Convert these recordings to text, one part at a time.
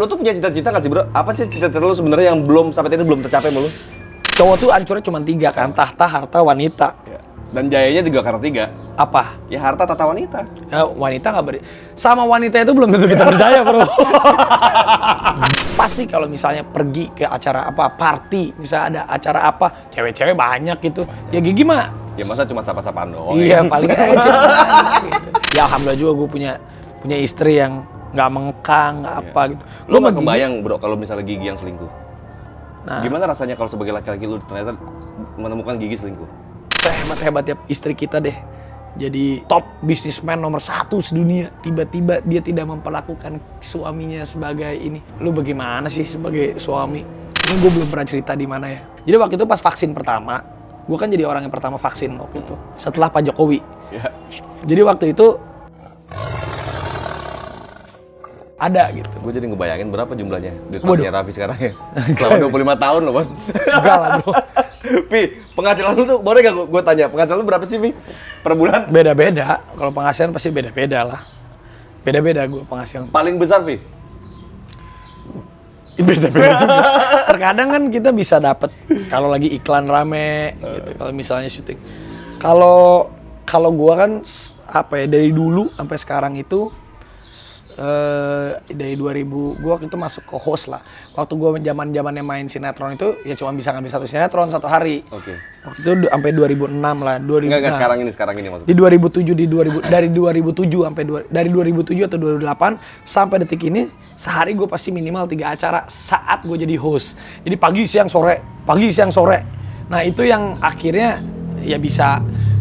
lu tuh punya cita-cita nggak sih bro? Apa sih cita-cita lu sebenarnya yang belum sampai ini belum tercapai sama lu? Cowok tuh ancurnya cuma 3 kan, tahta, harta, wanita. Ya. Dan jayanya juga karena 3. Apa? Ya harta, tata, wanita. Ya, wanita nggak sama wanita itu belum tentu kita berjaya bro. Pasti kalau misalnya pergi ke acara apa, party, misalnya ada acara apa, cewek-cewek banyak gitu. Ya Gigi mah. Ya masa cuma sapa-sapaan doang. Iya ya? paling aja. Gitu. Ya alhamdulillah juga gue punya istri yang nggak mengkang, nggak apa gitu. Lu nggak kebayang bro kalau misalnya Gigi yang selingkuh? Nah, Gimana rasanya kalau sebagai laki-laki lu ternyata menemukan Gigi selingkuh? hebat ya istri kita deh. Jadi top bisnismen nomor 1 sedunia. Tiba-tiba dia tidak memperlakukan suaminya sebagai ini. Lu bagaimana sih sebagai suami? Ini gue belum pernah cerita di mana ya. Jadi waktu itu pas vaksin pertama, gue kan jadi orang yang pertama vaksin waktu itu. Setelah Pak Jokowi. Ya. Jadi waktu itu ada gitu. Gue jadi ngebayangin berapa jumlahnya duit Waduh. pastinya Raffi sekarang ya. Selama 25 tahun loh bos. Enggak lah bro. Pi, penghasilan lu tuh boleh gak gue tanya, penghasilan lu berapa sih Pi? Per bulan? Beda-beda. Kalau penghasilan pasti beda-beda lah. Beda-beda gue penghasilan. Paling besar Pi? Beda-beda juga. Terkadang kan kita bisa dapat kalau lagi iklan rame gitu. Kalau misalnya syuting. Kalau gua kan apa ya dari dulu sampai sekarang itu dari 2000 gua waktu itu masuk ke host lah. Waktu gua zaman-zamannya main sinetron itu ya cuma bisa ngambil 1 sinetron 1 hari. Oke. Waktu itu sampai 2006 lah, 2000. Enggak, Nah, sekarang ini maksudnya. di 2007 dari 2007 sampai dari 2007 atau 2008 sampai detik ini sehari gue pasti minimal 3 acara saat gue jadi host. Jadi pagi siang sore. Nah itu yang akhirnya ya bisa.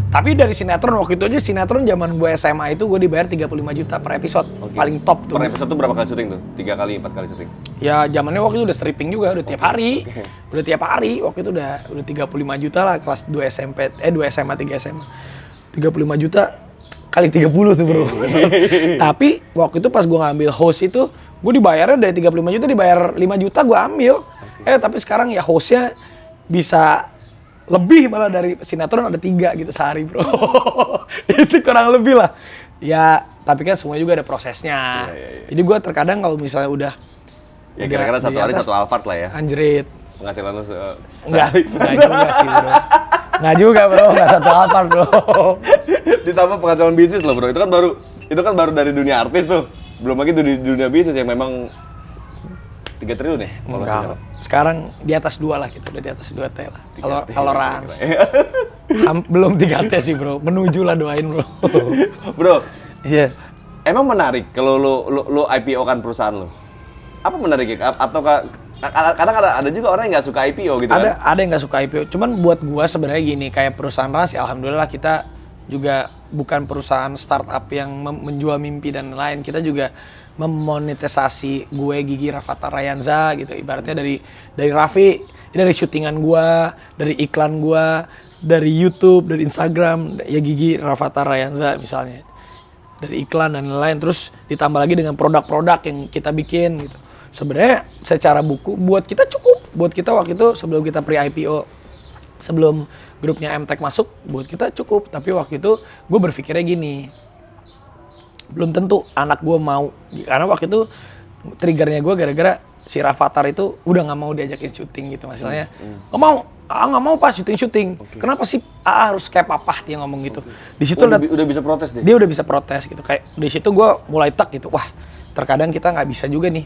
Tapi dari sinetron waktu itu aja sinetron zaman gue SMA itu gue dibayar 35 juta per episode. Oke. Paling top tuh. Per episode tuh berapa kali syuting tuh? 3 kali, 4 kali syuting? Ya zamannya waktu itu udah stripping juga, udah tiap hari. Oke. Udah tiap hari, waktu itu udah 35 juta lah kelas 2 SMP, 2 SMA, 3 SMA. 35 juta kali 30 tuh bro. Tapi waktu itu pas gue ngambil host itu, gue dibayarnya dari 35 juta dibayar 5 juta gue ambil. Tapi sekarang ya hostnya bisa lebih malah dari sinetron ada 3 gitu sehari bro. Itu kurang lebih lah. Ya tapi kan semua juga ada prosesnya. Iya. Jadi gue terkadang kalau misalnya udah Ya kira-kira di 1 hari atas, 1 Alphard lah ya. anjrit. Penghasilan lu Enggak juga sih bro. Enggak juga bro, enggak 1 Alphard bro. Ditambah penghasilan bisnis loh bro, itu kan baru dari dunia artis tuh. Belum lagi di dunia bisnis yang memang 3 triliun ya? Enggak. Sekarang di atas 2 lah kita, udah di atas 2 T lah. Kalau Rans. Belum 3 T sih bro, menuju lah doain bro. Bro, Iya. emang menarik kalau lu IPO kan perusahaan lu? Apa menariknya? Atau kadang ada juga orang yang nggak suka IPO gitu kan? Ada yang nggak suka IPO. Cuman buat gua sebenarnya gini, kayak perusahaan Rans, ya alhamdulillah kita juga bukan perusahaan startup yang menjual mimpi dan lain. Kita juga memonetisasi gue Gigi Rafatha Rayanza gitu. Ibaratnya dari Raffi, dari syutingan gua, dari iklan gua, dari YouTube, dari Instagram, ya Gigi Rafatha Rayanza misalnya. Dari iklan dan lain-lain, terus ditambah lagi dengan produk-produk yang kita bikin gitu. Sebenarnya secara buku buat kita cukup, buat kita waktu itu sebelum kita pre-IPO, sebelum grupnya MTech masuk, buat kita cukup. Tapi waktu itu gue berpikirnya gini, belum tentu anak gue mau, karena waktu itu triggernya gue gara-gara si Rafathar itu udah nggak mau diajakin syuting gitu masalahnya. Nggak mau pas syuting. Okay. Kenapa sih harus kayak papa dia ngomong gitu. Di situ udah bisa protes deh. Dia udah bisa protes gitu. Kayak di situ gue mulai tak gitu. Wah, terkadang kita nggak bisa juga nih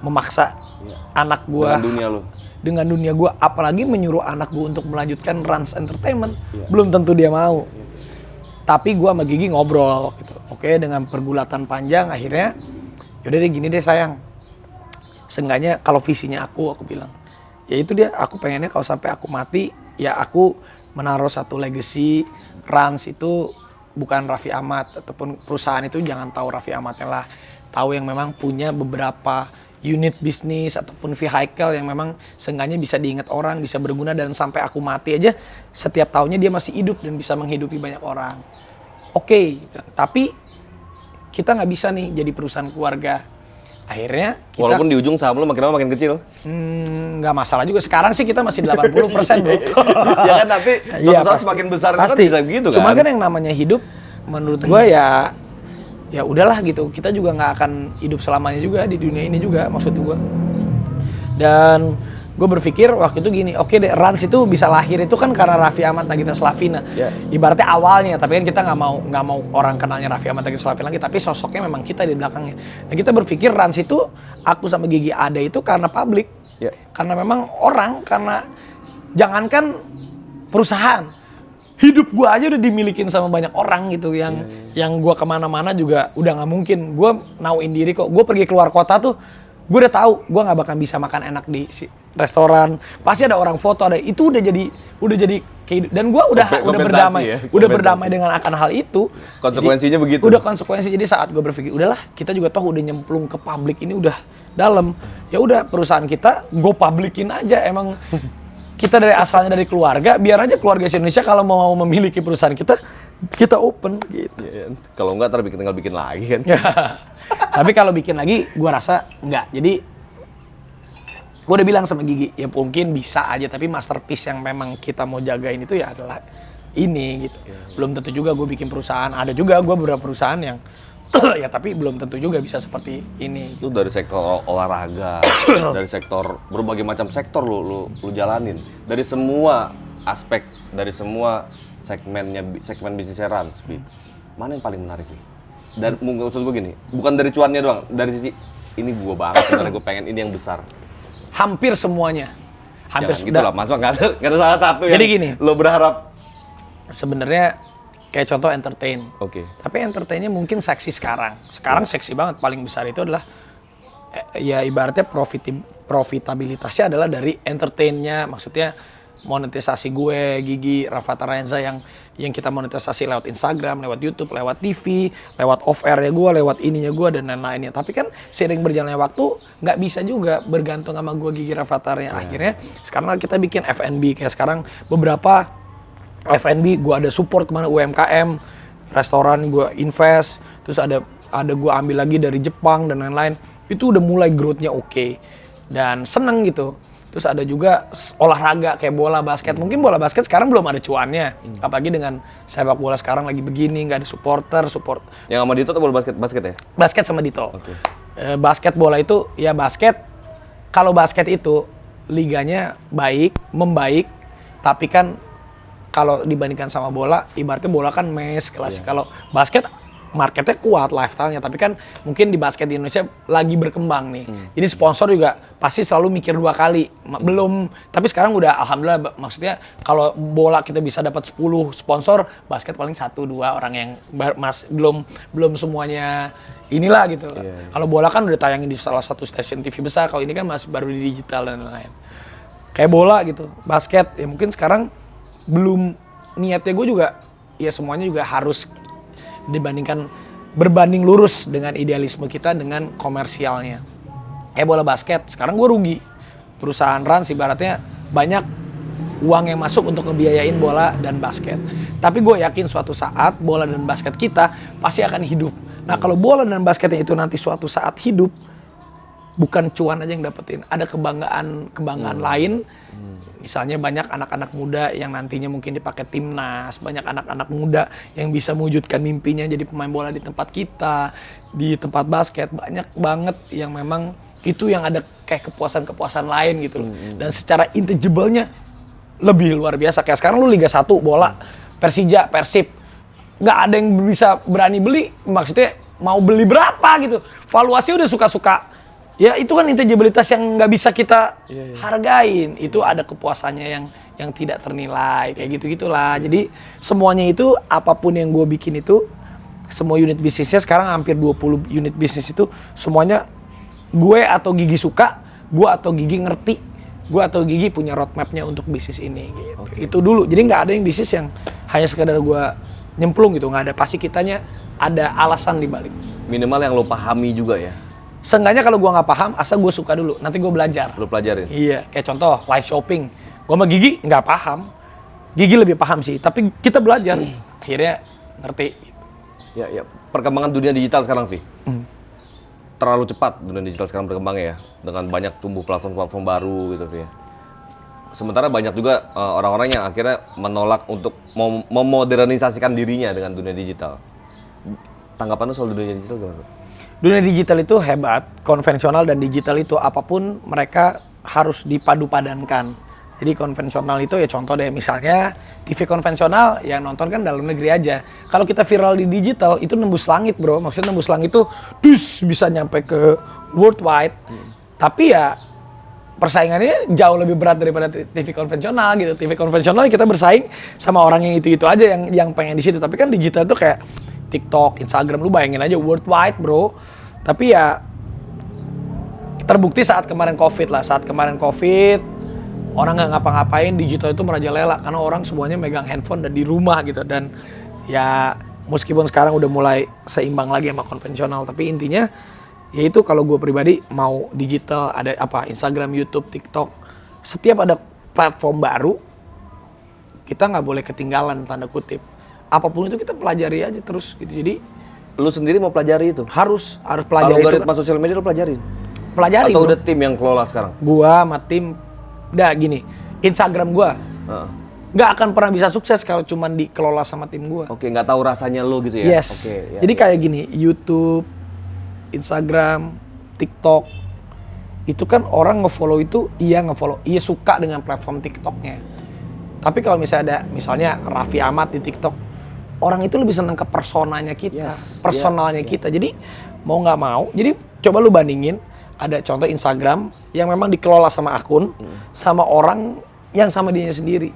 memaksa anak gue dengan dunia gue, apalagi menyuruh anak gue untuk melanjutkan Rans Entertainment. Belum tentu dia mau. Tapi gue sama Gigi ngobrol gitu. Oke, dengan pergulatan panjang akhirnya yaudah deh gini deh sayang. Seenggaknya kalau visinya aku bilang, ya itu dia, aku pengennya kalau sampai aku mati, ya aku menaruh satu legacy. Rans itu bukan Raffi Ahmad, ataupun perusahaan itu jangan tahu Raffi Ahmadnya lah. Tahu yang memang punya beberapa unit bisnis ataupun vehicle yang memang seenggaknya bisa diingat orang, bisa berguna, dan sampai aku mati aja setiap tahunnya dia masih hidup dan bisa menghidupi banyak orang. Oke, tapi kita nggak bisa nih jadi perusahaan keluarga. Akhirnya kita, walaupun di ujung saham lu makin lama makin kecil. Nggak masalah juga. Sekarang sih kita masih 80% bro. Ya kan, tapi suatu saat semakin besar itu kan bisa begitu kan. Cuma kan yang namanya hidup menurut gua ya ya udahlah gitu, kita juga nggak akan hidup selamanya juga di dunia ini juga, maksud gue. Dan gue berpikir waktu itu gini, oke deh, Rans itu bisa lahir itu kan karena Raffi Ahmad Nagita Slavina. Ibaratnya awalnya, tapi kan kita nggak mau orang kenalnya Raffi Ahmad Nagita Slavina lagi, tapi sosoknya memang kita di belakangnya. Nah kita berpikir Rans itu, aku sama Gigi ada itu karena publik, karena memang orang, karena jangankan perusahaan, hidup gue aja udah dimilikin sama banyak orang gitu, yang gue kemana-mana juga udah nggak mungkin. Gue nauin diri kok, gue pergi keluar kota tuh, gue udah tahu gue nggak bakal bisa makan enak di restoran, pasti ada orang foto, ada itu udah jadi kehidupan. Dan gue udah berdamai dengan akan hal itu. Konsekuensinya jadi, begitu. Udah konsekuensi. Jadi saat gue berpikir udahlah, kita juga toh udah nyemplung ke publik ini udah dalam, ya udah perusahaan kita gue publikin aja. Emang kita dari asalnya dari keluarga, biar aja keluarga Indonesia kalau mau memiliki perusahaan kita open gitu. Kalau enggak ntar tinggal bikin lagi kan. Tapi kalau bikin lagi, gue rasa enggak. Jadi gue udah bilang sama Gigi, ya mungkin bisa aja, tapi masterpiece yang memang kita mau jagain itu ya adalah ini gitu. Belum tentu juga gue bikin perusahaan, ada juga gue beberapa perusahaan yang ya tapi belum tentu juga bisa seperti ini. Itu dari sektor olahraga, dari sektor berbagai macam sektor lu jalanin. Dari semua aspek, dari semua segmen bisnisnya Rans, mana yang paling menarik sih? Dan maksud gue gini, bukan dari cuannya doang, dari sisi ini gue banget sebenarnya, gue pengen ini yang besar. Hampir semuanya. Hampir gitu lah, Mas, nggak ada salah satu yang gini, lo berharap. Sebenarnya kayak contoh entertain. Tapi entertainnya mungkin seksi sekarang. Sekarang seksi banget, paling besar itu adalah ya ibaratnya profitabilitasnya adalah dari entertainnya, maksudnya monetisasi gue, Gigi, Rafathar Renza yang kita monetisasi lewat Instagram, lewat YouTube, lewat TV, lewat off-air-nya gue, lewat ininya gue, dan lain-lainnya. Tapi kan seiring berjalannya waktu, nggak bisa juga bergantung sama gue, Gigi, Rafatharnya. Akhirnya sekarang kita bikin F&B, kayak sekarang beberapa F&B gue ada support kemana UMKM, restoran gue invest, terus ada gue ambil lagi dari Jepang dan lain-lain. Itu udah mulai growth-nya oke. Dan seneng gitu. Terus ada juga olahraga kayak bola basket. Mungkin bola basket sekarang belum ada cuannya. Apalagi dengan sepak bola sekarang lagi begini, nggak ada support. Yang sama Dito tuh bola basket ya? Basket sama Dito. Basket bola itu, ya basket. Kalau basket itu liganya membaik. Tapi kan kalau dibandingkan sama bola, ibaratnya bola kan kelas. Kalau basket marketnya kuat, lifestyle-nya, tapi kan mungkin di basket di Indonesia lagi berkembang nih. Jadi sponsor juga pasti selalu mikir 2 kali. Belum, tapi sekarang udah alhamdulillah, maksudnya kalau bola kita bisa dapat 10 sponsor, basket paling 1-2 orang yang belum semuanya inilah gitu. Kalau bola kan udah tayangin di salah satu stasiun TV besar, kalau ini kan masih baru di digital dan lain-lain. Kayak bola gitu, basket ya mungkin sekarang belum, niatnya gue juga ya semuanya juga harus berbanding lurus dengan idealisme kita dengan komersialnya. Bola basket, sekarang gue rugi. Perusahaan Rans ibaratnya banyak uang yang masuk untuk ngebiayain bola dan basket. Tapi gue yakin suatu saat bola dan basket kita pasti akan hidup. Nah kalau bola dan basketnya itu nanti suatu saat hidup, bukan cuan aja yang dapetin, ada kebanggaan lain. Misalnya banyak anak-anak muda yang nantinya mungkin dipakai timnas, banyak anak-anak muda yang bisa mewujudkan mimpinya jadi pemain bola di tempat kita, di tempat basket, banyak banget yang memang itu yang ada kayak kepuasan-kepuasan lain gitu loh. Dan secara intangible-nya lebih luar biasa. Kayak sekarang lu Liga 1 bola, Persija, Persib, nggak ada yang bisa berani beli, maksudnya mau beli berapa gitu. Valuasi udah suka-suka. Ya itu kan intangibilitas yang nggak bisa kita hargain. Itu ada kepuasannya yang tidak ternilai, kayak gitu-gitulah. Jadi semuanya itu, apapun yang gue bikin itu, semua unit bisnisnya sekarang hampir 20 unit bisnis itu, semuanya gue atau Gigi suka, gue atau Gigi ngerti, gue atau Gigi punya roadmapnya untuk bisnis ini gitu. Itu dulu, jadi nggak ada yang bisnis yang hanya sekedar gue nyemplung gitu, nggak ada. Pasti kitanya ada alasan di balik. Minimal yang lo pahami juga ya? Seenggaknya kalau gue nggak paham, asal gue suka dulu, nanti gue belajar. Lo pelajarin? Iya, kayak contoh live shopping. Gue sama Gigi nggak paham, Gigi lebih paham sih, tapi kita belajar, akhirnya ngerti. Ya, perkembangan dunia digital sekarang, Vi. Terlalu cepat dunia digital sekarang berkembangnya ya, dengan banyak tumbuh platform-platform baru gitu, Vi. Sementara banyak juga orang-orang yang akhirnya menolak untuk memodernisasikan dirinya dengan dunia digital. tanggapan lu soal dunia digital gimana? Dunia digital itu hebat, konvensional dan digital itu apapun mereka harus dipadu-padankan. Jadi konvensional itu ya contoh deh, misalnya TV konvensional yang nonton kan dalam negeri aja. Kalau kita viral di digital itu nembus langit bro, maksudnya nembus langit itu bisa nyampe ke worldwide. Tapi ya persaingannya jauh lebih berat daripada TV konvensional gitu. TV konvensional kita bersaing sama orang yang itu-itu aja yang pengen di situ. Tapi kan digital tuh kayak TikTok, Instagram, lu bayangin aja worldwide bro. Tapi ya terbukti saat kemarin COVID lah. Saat kemarin COVID, orang nggak ngapa-ngapain, digital itu merajalela. Karena orang semuanya megang handphone dan di rumah gitu. Dan ya meskipun sekarang udah mulai seimbang lagi sama konvensional. Tapi intinya yaitu kalau gue pribadi mau digital, ada apa Instagram, YouTube, TikTok. Setiap ada platform baru, kita nggak boleh ketinggalan tanda kutip. Apapun itu kita pelajari aja terus gitu. Jadi lu sendiri mau pelajari itu? harus pelajari. Algoritma sosial media lu pelajarin? Pelajari. Atau bro. udah tim yang kelola sekarang? Gua sama tim, udah gini, Instagram gua nggak akan pernah bisa sukses kalau cuma dikelola sama tim gua. Oke, nggak tahu rasanya lu gitu ya? Yes. Oke. Jadi kayak gini, YouTube, Instagram, TikTok, itu kan orang nge-follow itu iya suka dengan platform TikToknya. Tapi kalau misalnya Raffi Ahmad di TikTok, orang itu lebih seneng ke personanya kita, personalnya kita. Jadi mau nggak mau, jadi coba lu bandingin, ada contoh Instagram yang memang dikelola sama akun, sama orang yang sama dirinya sendiri.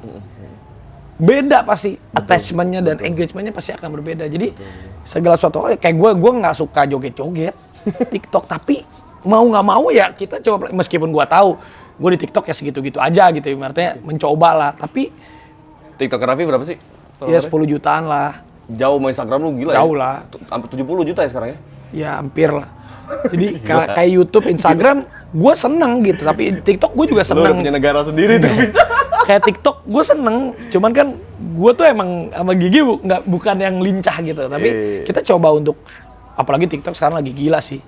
Beda pasti, attachment-nya dan engagement-nya pasti akan berbeda. Jadi segala sesuatu, kayak gue nggak suka joget-joget TikTok, tapi mau nggak mau ya kita coba, meskipun gue tahu gue di TikTok ya segitu-gitu aja gitu, artinya mencoba lah. Tapi TikTok Raffi berapa sih? ya 10 jutaan lah. Jauh sama Instagram lu gila Jauh ya? lah. Hampir 70 juta ya sekarang ya? Ya hampir lah. Jadi kayak YouTube, Instagram, gue seneng gitu. Tapi TikTok gue juga Lu seneng. udah punya negara sendiri tuh bisa. Kayak TikTok gue seneng. Cuman kan gue tuh emang sama Gigi bukan yang lincah gitu. Tapi kita coba untuk, apalagi TikTok sekarang lagi gila sih.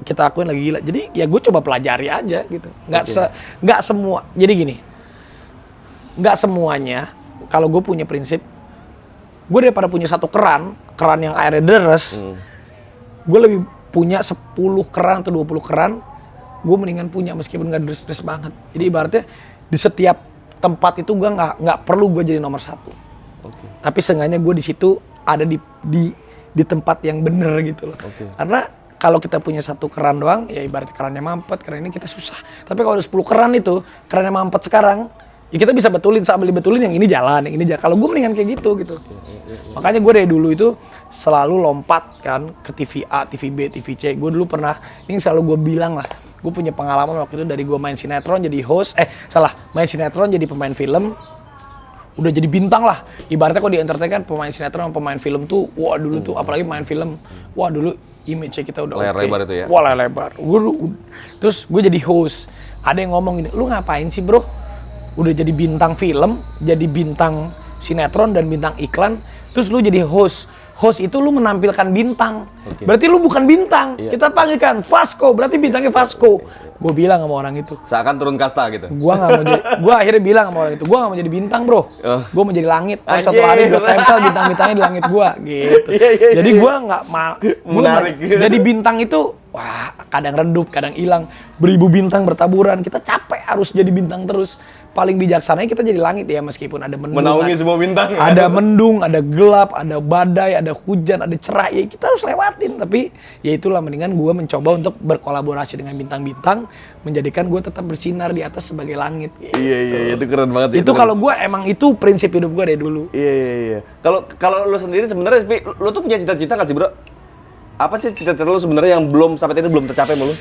Kita akuin lagi gila. Jadi ya gue coba pelajari aja gitu. Nggak semua. Jadi gini, nggak semuanya. Kalau gue punya prinsip, gue daripada punya satu keran yang airnya deres, gue lebih punya 10 keran atau 20 keran, gue mendingan punya meskipun nggak deres-deres banget. Jadi ibaratnya di setiap tempat itu gue nggak perlu gue jadi nomor satu. Tapi seenggaknya gue di situ ada di tempat yang bener gitu loh. Karena kalau kita punya satu keran doang, ya ibaratnya kerannya mampet, keran ini kita susah. Tapi kalau ada 10 keran itu, kerannya mampet sekarang, ya kita bisa sambil betulin yang ini jalan, yang ini jalan. Kalau gue mendingan kayak gitu. Makanya gue dari dulu itu selalu lompat kan ke TV A, TV B, TV C. Gue dulu pernah, ini selalu gue bilang lah, gue punya pengalaman waktu itu dari gue main sinetron jadi host, main sinetron jadi pemain film, udah jadi bintang lah. Ibaratnya kalau di entertain kan pemain sinetron sama pemain film tuh, wah dulu tuh apalagi main film, wah dulu image kita udah layar lebar itu ya? Wah layar lebar. Terus gue jadi host, ada yang ngomong gini, lu ngapain sih bro? Udah jadi bintang film, jadi bintang sinetron dan bintang iklan, terus lu jadi host. Host itu lu menampilkan bintang. Berarti lu bukan bintang. Kita panggilkan Vasco, berarti bintangnya Vasco. Gue bilang sama orang itu. Seakan turun kasta gitu. Gua akhirnya bilang sama orang itu, gua nggak mau jadi bintang bro. Gua mau jadi langit. Terus satu hari gua tempel bintang-bintangnya di langit gua, gitu. Jadi gua nggak mau. Jadi bintang itu, wah kadang redup, kadang hilang. Beribu bintang bertaburan. Kita capek harus jadi bintang terus. Paling bijaksananya kita jadi langit ya, meskipun ada mendung, menaungi semua bintang. Ada mendung, ada gelap, ada badai, ada hujan, ada cerah, ya kita harus lewatin. Tapi ya itulah, mendingan gue mencoba untuk berkolaborasi dengan bintang-bintang, menjadikan gue tetap bersinar di atas sebagai langit. Gitu. Iya, itu keren banget. Itu kalau gue emang itu prinsip hidup gue dari dulu. Iya. Kalau lu sendiri sebenarnya, lu tuh punya cita-cita nggak sih bro? Apa sih cita-cita lu sebenarnya yang sampai ini belum tercapai sama lu?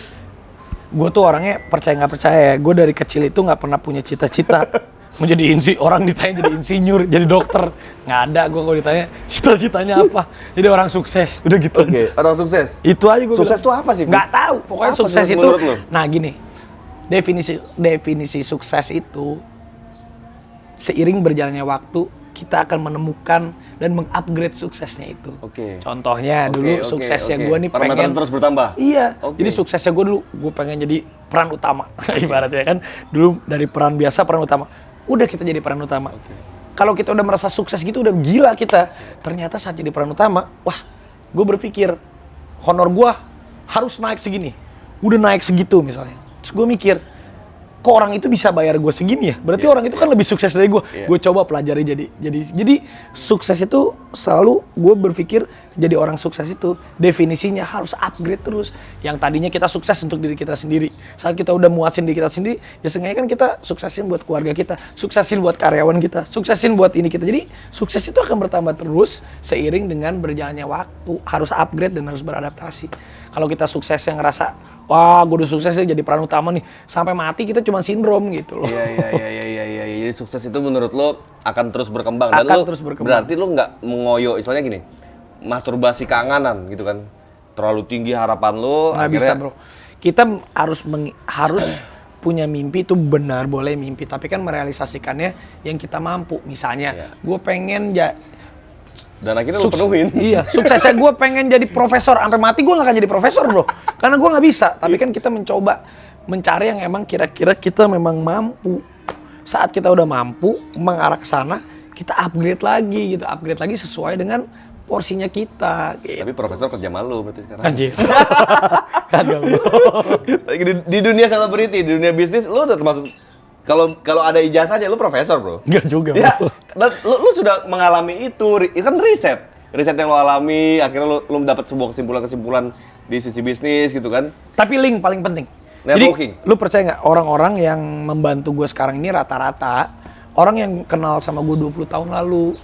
Gue tuh orangnya percaya nggak percaya. Gue dari kecil itu nggak pernah punya cita-cita mau jadi orang ditanya jadi insinyur, jadi dokter, nggak ada. Gue kalau ditanya cita-citanya apa, jadi orang sukses, udah gitu. Oke, orang sukses. Itu aja gue. Sukses tuh apa sih? Nggak tahu. Pokoknya apa sukses itu. Nah gini, definisi sukses itu seiring berjalannya waktu kita akan menemukan dan mengupgrade suksesnya itu. Contohnya dulu suksesnya gue nih pengen terus bertambah. Iya. Jadi suksesnya gue dulu, gue pengen jadi peran utama. Ibaratnya kan dulu dari peran biasa peran utama. Udah kita jadi peran utama. Kalau kita udah merasa sukses gitu, udah gila kita. Ternyata saat jadi peran utama, wah gue berpikir honor gue harus naik segini. Udah naik segitu misalnya. Terus gue mikir, kok orang itu bisa bayar gue segini ya? Berarti orang itu kan lebih sukses dari gue. Gue coba pelajari jadi sukses itu selalu gue berpikir jadi orang sukses itu definisinya harus upgrade terus. Yang tadinya kita sukses untuk diri kita sendiri. Saat kita udah muasin diri kita sendiri, ya seenggaknya kan kita suksesin buat keluarga kita, suksesin buat karyawan kita, suksesin buat ini kita. Jadi sukses itu akan bertambah terus seiring dengan berjalannya waktu. Harus upgrade dan harus beradaptasi. Kalau kita sukses yang ngerasa wah, gue udah sukses ya jadi peran utama nih. Sampai mati kita cuma sindrom gitu loh. Iya. Jadi sukses itu menurut lo akan terus berkembang. Dan Akan lo terus berkembang. berarti lo nggak mengoyo, istilahnya gini, masturbasi keanganan gitu kan. Terlalu tinggi harapan lo. Nggak bisa bro. Kita harus punya mimpi itu benar, boleh mimpi. Tapi kan merealisasikannya yang kita mampu. Misalnya, gue pengen dan akhirnya lo penuhin. Iya, suksesnya gue pengen jadi profesor. Sampai mati gue gak akan jadi profesor bro. Karena gue gak bisa. Tapi kan kita mencoba mencari yang emang kira-kira kita memang mampu. Saat kita udah mampu mengarah ke sana, kita upgrade lagi gitu. Upgrade lagi sesuai dengan porsinya kita. Gitu. Tapi profesor kerja malu berarti sekarang. Anjir. Kagak bro. Di dunia selebriti, di dunia bisnis, lo udah termasuk kalau ada ijazahnya lu profesor, bro. Enggak juga, bro. Ya, dan lu sudah mengalami itu kan riset yang lo alami, akhirnya lu dapat sebuah kesimpulan di sisi bisnis gitu kan. Tapi link paling penting. Networking. Jadi lu percaya nggak orang-orang yang membantu gue sekarang ini rata-rata orang yang kenal sama gue 20 tahun lalu.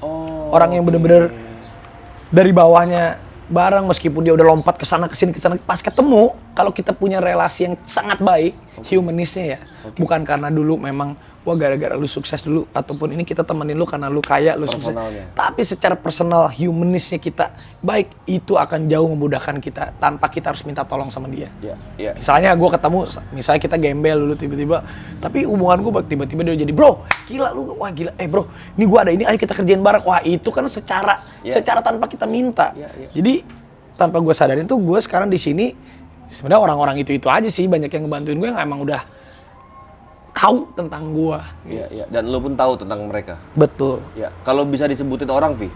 Orang yang bener-bener dari bawahnya bareng, meskipun dia udah lompat ke sana ke sini pas ketemu, kalau kita punya relasi yang sangat baik, humanisnya ya. Bukan karena dulu memang wah gara-gara lu sukses dulu ataupun ini kita temenin lu karena lu kaya, lu sukses. Tapi secara personal humanisnya kita baik, itu akan jauh memudahkan kita tanpa kita harus minta tolong sama dia. Iya. Misalnya gue ketemu, misalnya kita gembel dulu tiba-tiba, tapi hubungan gue tiba-tiba dia jadi bro, gila lu, wah gila, bro, ini gue ada ini, ayo kita kerjain bareng. Wah itu kan secara tanpa kita minta. Jadi tanpa gue sadarin tuh gue sekarang di sini sebenarnya orang-orang itu aja sih banyak yang ngebantuin gue yang emang udah tahu tentang gue. Iya. Dan lu pun tahu tentang mereka. Betul. Ya, kalau bisa disebutin orang, Vi,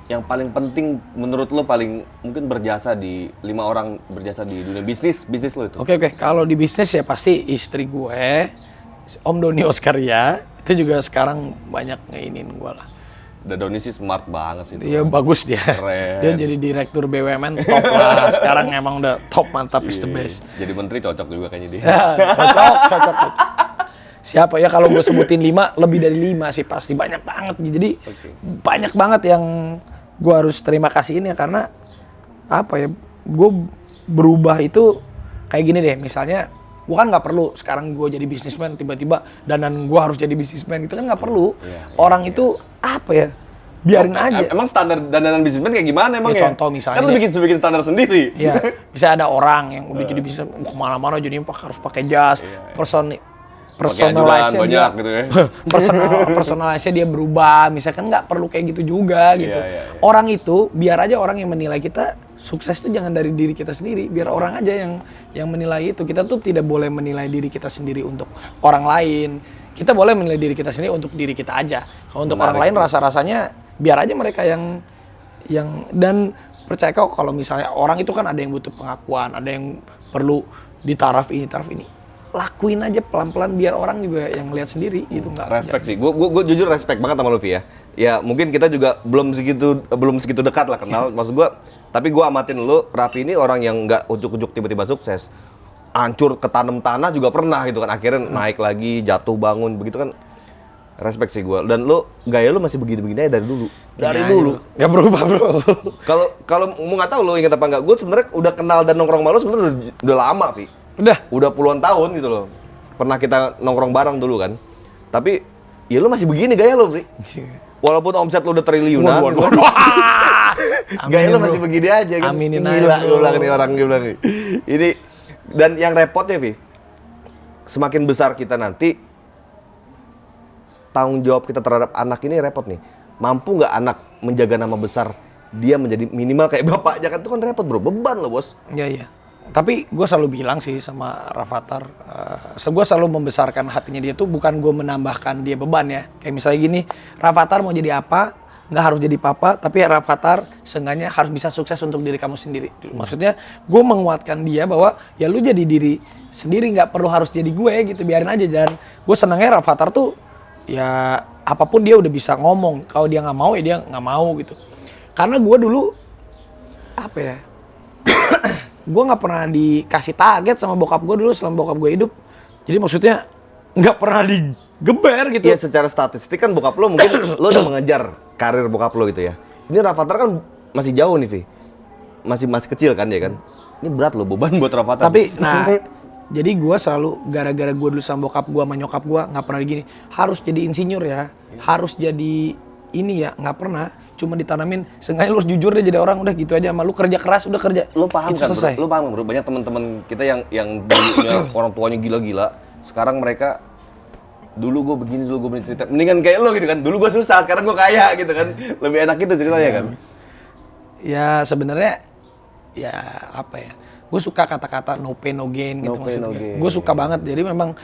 yang paling penting menurut lo paling mungkin berjasa di 5 orang berjasa di dunia bisnis lo itu. Oke. Kalau di bisnis ya pasti istri gue, Om Doni Oscaria, itu juga sekarang banyak ngeinin gue lah. Doni sih smart banget sih. Iya bagus dia. Keren. Dia jadi direktur BUMN top lah. Sekarang emang udah top, mantap, is the best. Jadi menteri cocok juga kayaknya dia. Cocok. Siapa ya kalau gue sebutin 5, lebih dari 5 sih pasti, banyak banget. Jadi banyak banget yang gue harus terima kasihin ya, karena apa ya, gue berubah itu kayak gini deh. Misalnya gue kan nggak perlu sekarang gue jadi bisnismen tiba-tiba dan gue harus jadi bisnismen, itu kan nggak perlu. Orang itu apa ya, biarin aja. Emang standar dandanan bisnismen kayak gimana emang ya? Contoh misalnya. Kan lu bikin standar sendiri. Iya. Bisa ada orang yang udah jadi bisnis kemana-mana jadi harus pakai jas, personalize-nya dia, banyak gitu ya. personalize-nya dia berubah, misalkan nggak perlu kayak gitu juga gitu. Orang itu biar aja orang yang menilai kita sukses itu jangan dari diri kita sendiri, biar orang aja yang menilai itu. Kita tuh tidak boleh menilai diri kita sendiri untuk orang lain. Kita boleh menilai diri kita sendiri untuk diri kita aja. Kalau untuk orang lain rasa-rasanya biar aja mereka yang dan percaya kok kalau misalnya orang itu kan ada yang butuh pengakuan, ada yang perlu ditaraf ini. Lakuin aja pelan-pelan biar orang juga yang lihat sendiri gitu. Respect sih, gue jujur respect banget sama Luffy ya. Ya mungkin kita juga belum segitu dekat lah kenal, maksud gue. Tapi gue amatin lu, Raffi ini orang yang nggak ujuk-ujuk tiba-tiba sukses. Hancur ketanam tanah juga pernah gitu kan, akhirnya naik lagi, jatuh bangun begitu kan. Respect sih gue. Dan lu gaya lu masih begini-begini aja dari dulu. Dari dulu. Nggak berubah bro. Kalau mau nggak tahu lu inget apa nggak, gue sebenarnya udah kenal dan nongkrong sama lu sebenarnya udah lama Vi. Udah puluhan tahun gitu loh. Pernah kita nongkrong bareng dulu kan. Tapi ya lu masih begini gaya lu, Bri. Walaupun omset lu udah triliunan. Gaya lu masih begini aja kan. Aminin gila, aja. gue bilang nih orang gila nih. Ini dan yang repotnya, Vi. Semakin besar kita nanti tanggung jawab kita terhadap anak ini repot nih. Mampu nggak anak menjaga nama besar dia menjadi minimal kayak bapaknya kan, itu kan repot bro, beban loh bos. Iya. Tapi gue selalu bilang sih sama Rafathar, gue selalu membesarkan hatinya dia tuh, bukan gue menambahkan dia beban ya. Kayak misalnya gini, Rafathar mau jadi apa, nggak harus jadi papa, tapi Rafathar seenggaknya harus bisa sukses untuk diri kamu sendiri. Maksudnya gue menguatkan dia bahwa ya lu jadi diri sendiri, nggak perlu harus jadi gue gitu, biarin aja. Dan gue senangnya Rafathar tuh ya apapun dia udah bisa ngomong. Kalau dia nggak mau ya dia nggak mau gitu. Karena gue dulu apa ya, gue nggak pernah dikasih target sama bokap gue dulu selama bokap gue hidup. Jadi maksudnya nggak pernah digeber gitu. Iya, secara statistik kan bokap lo mungkin lo udah mengejar karir bokap lo gitu ya. Ini Rafathar kan masih jauh nih, Vi. Masih kecil kan dia kan. Ini berat lo, beban buat Rafathar. Tapi nah jadi gue selalu gara-gara gue dulu sama bokap gue sama nyokap gue nggak pernah gini. Harus jadi insinyur ya, harus jadi ini ya, nggak pernah. Cuma ditanamin, seenggaknya lu harus jujur deh jadi orang, udah gitu aja. Sama lu kerja keras, udah kerja. Lo paham itu kan selesai. bro? Lo paham bro? Banyak teman-teman kita yang dulunya orang tuanya gila-gila. Sekarang mereka, dulu gue begini, dulu gue cerita. Mendingan kayak lo gitu kan. Dulu gue susah, sekarang gue kaya gitu kan. Lebih enak gitu ceritanya kan. Ya sebenarnya ya apa ya, gue suka kata-kata no pain no gain gitu No pain, no gain. maksudnya. Gue suka banget, jadi memang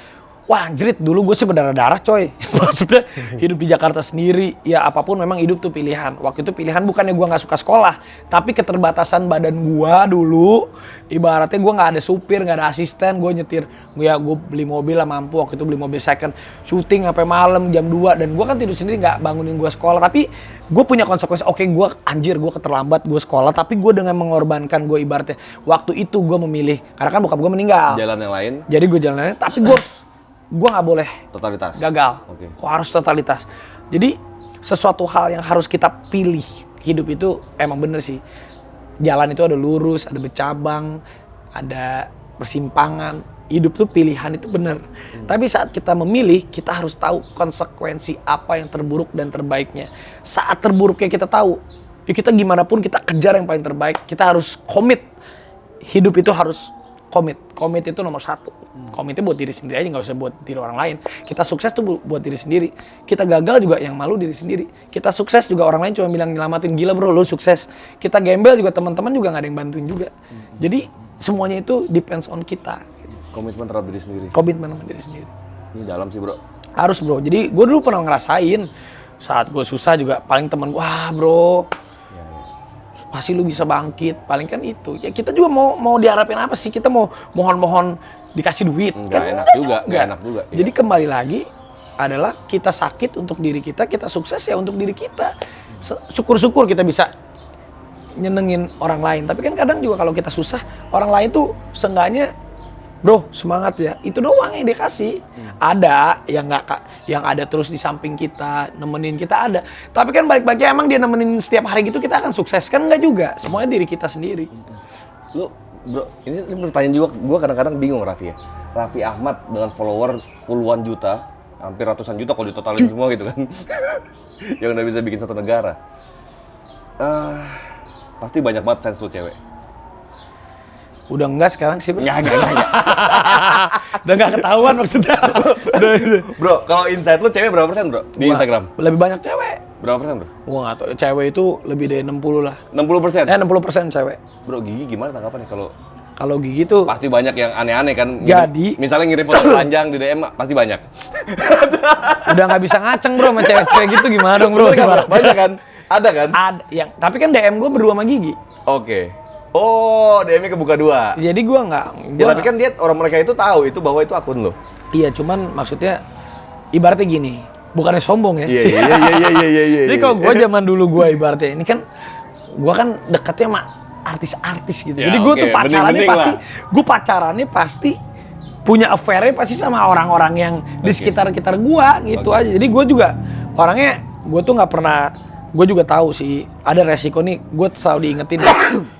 wah anjrit, dulu gue sih berdarah-darah coy. Maksudnya hidup di Jakarta sendiri, ya apapun memang hidup tuh pilihan. Waktu itu pilihan bukannya gue gak suka sekolah, tapi keterbatasan badan gue dulu. Ibaratnya gue gak ada supir, gak ada asisten, gue nyetir. Gue beli mobil lah mampu, waktu itu beli mobil second. Syuting sampai malam jam 2, dan gue kan tidur sendiri gak bangunin gue sekolah. Tapi gue punya konsekuensi, oke gue anjir, gue keterlambat gue sekolah. Tapi gue dengan mengorbankan gue ibaratnya. Waktu itu gue memilih, karena kan bokap gue meninggal. Jalan yang lain. Jadi gue jalan lain, tapi gue nggak boleh Totalitas. gagal. Oke. Harus totalitas. Jadi sesuatu hal yang harus kita pilih. Hidup itu emang bener sih. Jalan itu ada lurus, ada bercabang, ada persimpangan. Hidup tuh pilihan itu bener. Tapi saat kita memilih, kita harus tahu konsekuensi apa yang terburuk dan terbaiknya. Saat terburuknya kita tahu, ya kita gimana pun kita kejar yang paling terbaik. Kita harus komit. Hidup itu harus komit. Komit itu nomor 1. Komitnya buat diri sendiri aja, nggak usah buat diri orang lain. Kita sukses tuh buat diri sendiri. Kita gagal juga yang malu diri sendiri. Kita sukses juga orang lain cuma bilang nyelamatin, gila bro lu sukses. Kita gembel juga teman-teman juga nggak ada yang bantuin juga. Jadi semuanya itu depends on kita. Komitmen terhadap diri sendiri. Komitmen sama diri sendiri. Ini dalam sih bro. Harus bro. Jadi gue dulu pernah ngerasain saat gue susah juga paling teman gue, wah bro, pasti lu bisa bangkit, paling kan itu. Ya kita juga mau diharapin apa sih? Kita mau mohon-mohon dikasih duit. Nggak kan enak juga, nggak enak juga. Iya. Jadi kembali lagi adalah kita sakit untuk diri kita sukses ya untuk diri kita. Syukur-syukur kita bisa nyenengin orang lain. Tapi kan kadang juga kalau kita susah, orang lain tuh seenggaknya, bro semangat ya, itu doang yang dia kasih. Ada yang ada terus di samping kita, nemenin kita ada. Tapi kan balik-baliknya emang dia nemenin setiap hari gitu kita akan sukses kan? Enggak juga, semuanya diri kita sendiri. Lu bro, ini pertanyaan juga gue kadang-kadang bingung Raffi ya. Raffi Ahmad dengan follower puluhan juta, hampir ratusan juta kalau ditotalin semua gitu kan. Yang udah bisa bikin satu negara. Pasti banyak banget fans lu cewek. Udah enggak sekarang sih bro. Enggak. Udah enggak ketahuan maksudnya. Bro, kalau insight lu cewek berapa persen bro di Instagram? Lebih banyak cewek. Berapa persen bro? Gua nggak tahu, cewek itu lebih dari 60 lah. 60%? 60% cewek. Bro, Gigi gimana tanggapannya kalau Gigi tuh pasti banyak yang aneh-aneh kan? Jadi misalnya ngirim foto telanjang di DM pasti banyak. Udah nggak bisa ngaceng bro sama cewek-cewek gitu, gimana dong bro? Banyak kan? Ada kan? Ada yang, tapi kan DM gue berdua sama Gigi. Oke. Oh, DM-nya kebuka 2. Jadi gue nggak. Ya tapi kan dia orang mereka itu tahu itu bahwa itu akun lo. Iya, cuman maksudnya ibaratnya gini, bukannya sombong ya. Iya. Jadi kalau gue zaman dulu gue ibaratnya ini kan, gue kan dekatnya sama artis-artis gitu. Ya, jadi gue tuh pacarannya pasti punya affair-nya pasti sama orang-orang yang di sekitar-sekitar gue gitu aja. Jadi gue juga orangnya, gue tuh nggak pernah, gue juga tahu sih ada resiko nih. Gue selalu diingetin,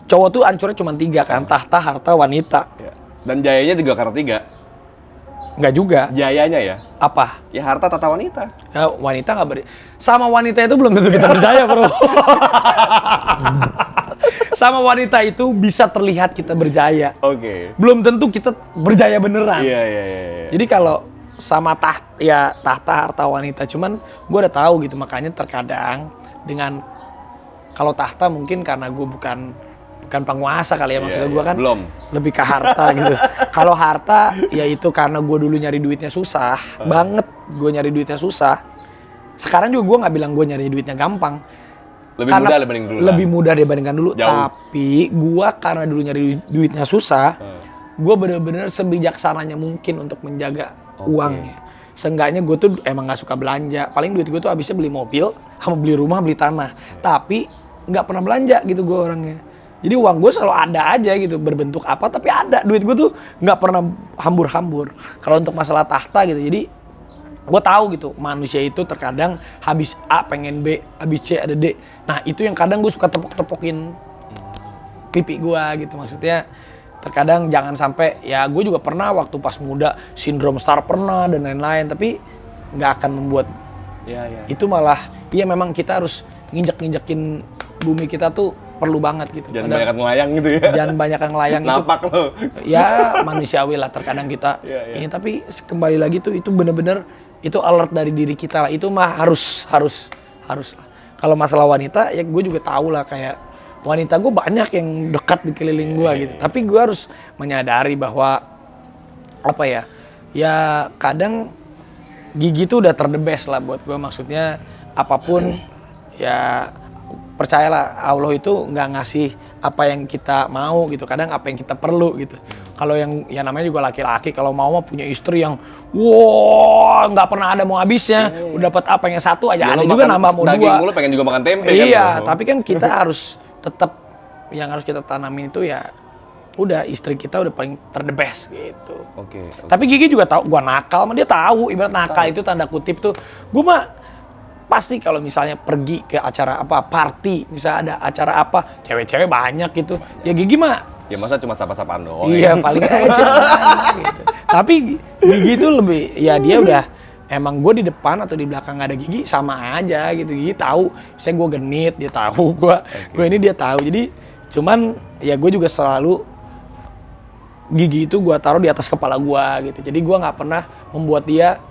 cowok tuh hancurnya cuma 3 kan, tahta, harta, wanita. Ya. Dan jayanya juga karena 3. Nggak juga. Jayanya ya? Apa? Ya harta tata wanita. Ya, wanita nggak sama wanita itu belum tentu kita percaya bro. Sama wanita itu bisa terlihat kita berjaya. Oke. Belum tentu kita berjaya beneran. Iya. Jadi kalau sama tahta harta wanita, cuman gue udah tahu gitu, makanya terkadang dengan kalau tahta mungkin karena gue bukan penguasa kali ya, maksudnya gue kan belum lebih ke harta gitu. Kalau harta ya itu karena gue dulu nyari duitnya susah banget, gue nyari duitnya susah. Sekarang juga gue nggak bilang gue nyari duitnya gampang. mudah dibanding dulu. Lebih mudah dibandingkan dulu. Jauh. Tapi gue karena dulu nyari duitnya susah, gue bener-bener sebijaksananya mungkin untuk menjaga uangnya. Seenggaknya gue tuh emang nggak suka belanja. Paling duit gue tuh habisnya beli mobil, sama beli rumah, beli tanah. Tapi nggak pernah belanja gitu gue orangnya. Jadi uang gue selalu ada aja gitu, berbentuk apa tapi ada. Duit gue tuh nggak pernah hambur-hambur. Kalau untuk masalah tahta gitu, jadi gue tahu gitu manusia itu terkadang habis A pengen B, habis C ada D. Nah itu yang kadang gue suka tepok-tepokin pipi gue gitu, maksudnya terkadang jangan sampai, ya gue juga pernah waktu pas muda sindrom star pernah dan lain-lain, tapi nggak akan membuat itu malah, iya memang kita harus nginjek-nginjekin bumi kita tuh perlu banget gitu. Jangan banyak ngelayang gitu ya. Jangan banyak ngelayang itu. Napak lo. Ya manusiawi lah terkadang kita. Ini tapi kembali lagi tuh itu bener-bener itu alert dari diri kita lah. Itu mah harus lah. Kalau masalah wanita ya gue juga tahu lah, kayak wanita gue banyak yang dekat di keliling gue gitu. Tapi gue harus menyadari bahwa apa ya? Ya kadang gigi tuh udah the best lah buat gue. Maksudnya apapun ya percayalah Allah itu nggak ngasih apa yang kita mau gitu, kadang apa yang kita perlu gitu. Kalau yang ya namanya juga laki-laki, kalau mau mah punya istri yang wow nggak pernah ada mau habisnya, udah dapat apa yang satu aja, ada juga nambah mau daging dua. Mulu pengen juga makan tempe iya, kan. tapi kan kita harus tetap yang harus kita tanamin itu ya udah istri kita udah paling the best gitu. Oke. Tapi Gigi juga tahu gua nakal, dia tahu ibarat nakal itu tanda kutip tuh. Gua mah pasti kalau misalnya pergi ke acara apa, party, misalnya ada acara apa, cewek-cewek banyak gitu. Ya Gigi mah ya masa cuma sapa-sapaan doang. iya, paling aja gitu. Tapi Gigi itu lebih, ya dia udah emang gue di depan atau di belakang ada Gigi sama aja gitu. Gigi tahu, misalnya gue genit, dia tahu gue ini dia tahu. Jadi cuman ya gue juga selalu Gigi itu gue taruh di atas kepala gue gitu. Jadi gue nggak pernah membuat dia